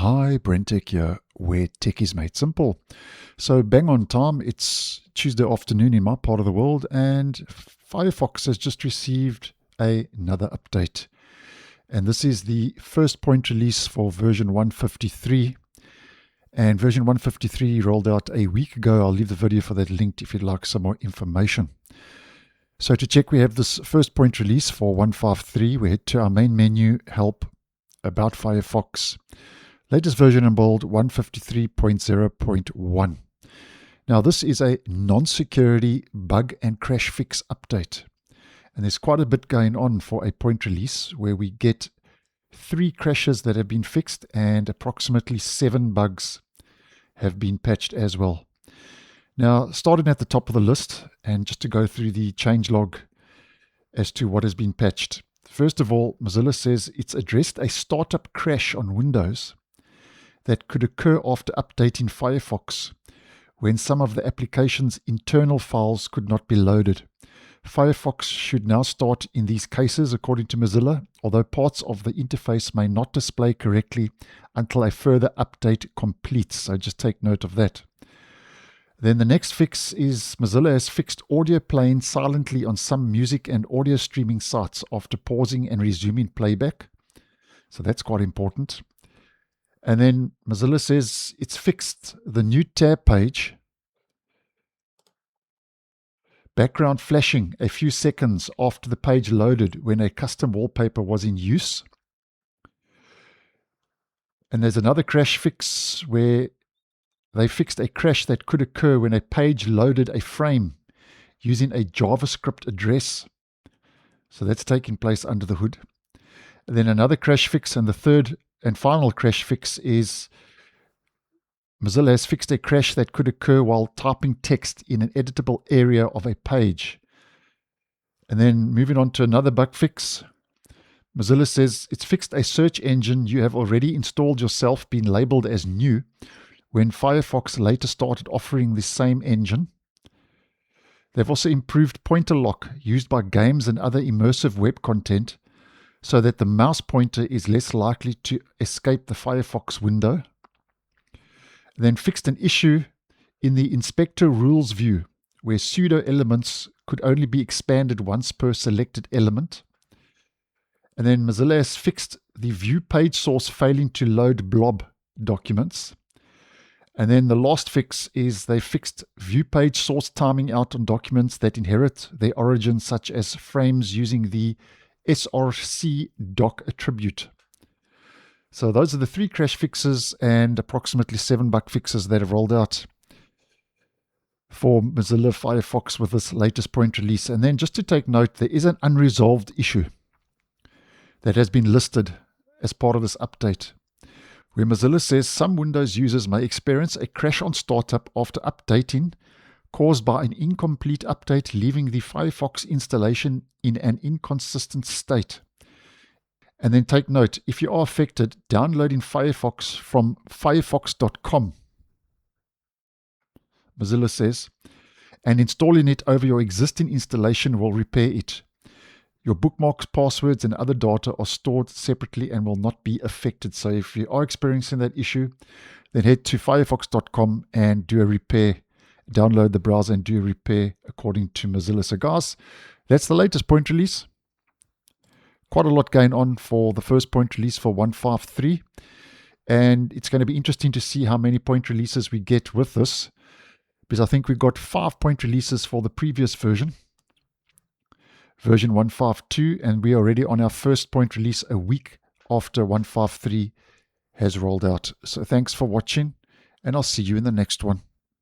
Hi, BrenTech here, where tech is made simple. So bang on time, it's Tuesday afternoon in my part of the world, and Firefox has just received another update. And this is the first point release for version 153. And version 153 rolled out a week ago. I'll leave the video for that linked if you'd like some more information. So to check, we have this first point release for 153. We head to our main menu, Help, About Firefox. Latest version in bold, 153.0.1. Now this is a non-security bug and crash fix update. And there's quite a bit going on for a point release where we get 3 crashes that have been fixed and approximately 7 bugs have been patched as well. Now, starting at the top of the list, and just to go through the changelog as to what has been patched. First of all, Mozilla says it's addressed a startup crash on Windows that could occur after updating Firefox when some of the application's internal files could not be loaded. Firefox should now start in these cases, according to Mozilla, although parts of the interface may not display correctly until a further update completes. So just take note of that. Then the next fix is Mozilla has fixed audio playing silently on some music and audio streaming sites after pausing and resuming playback. So that's quite important. And then Mozilla says it's fixed the new tab page background flashing a few seconds after the page loaded when a custom wallpaper was in use. And there's another crash fix where they fixed a crash that could occur when a page loaded a frame using a JavaScript address. So that's taking place under the hood. And then another crash fix, and the third and final crash fix is Mozilla has fixed a crash that could occur while typing text in an editable area of a page. And then moving on to another bug fix, Mozilla says it's fixed a search engine you have already installed yourself being labeled as new when Firefox later started offering the same engine. They've also improved pointer lock used by games and other immersive web content so that the mouse pointer is less likely to escape the Firefox window. Then fixed an issue in the inspector rules view where pseudo elements could only be expanded once per selected element. And then Mozilla has fixed the view page source failing to load blob documents. And then the last fix is they fixed view page source timing out on documents that inherit their origin, such as frames using the src doc attribute. So those are the 3 crash fixes and approximately 7 bug fixes that have rolled out for Mozilla Firefox with this latest point release. And then just to take note, there is an unresolved issue that has been listed as part of this update, where Mozilla says some Windows users may experience a crash on startup after updating caused by an incomplete update leaving the Firefox installation in an inconsistent state. And then take note, if you are affected, downloading Firefox from firefox.com, Mozilla says, and installing it over your existing installation will repair it. Your bookmarks, passwords, and other data are stored separately and will not be affected. So if you are experiencing that issue, then head to firefox.com and do a repair. Download the browser and do a repair according to Mozilla. So guys, that's the latest point release. Quite a lot going on for the first point release for 153. And it's going to be interesting to see how many point releases we get with this, because I think we got 5 point releases for the previous version. Version 152, and we are already on our first point release a week after 153 has rolled out. So thanks for watching, and I'll see you in the next one.